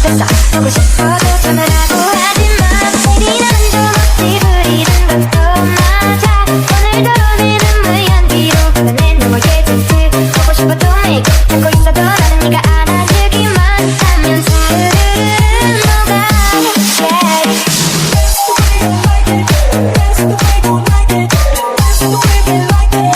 됐어 보고 싶어도 참으라고 하지마 Baby 난 좀 어찌 부리는 것도 맞아 오늘도 내 눈물 연기로 걷어낸 너의 틴트 보고 싶어도 make up 잡고 있어도 나는 네가 안아주기만 하면 스르르 녹아 yeah. That's the way you like it. That's the way we like it. That's the way we like it.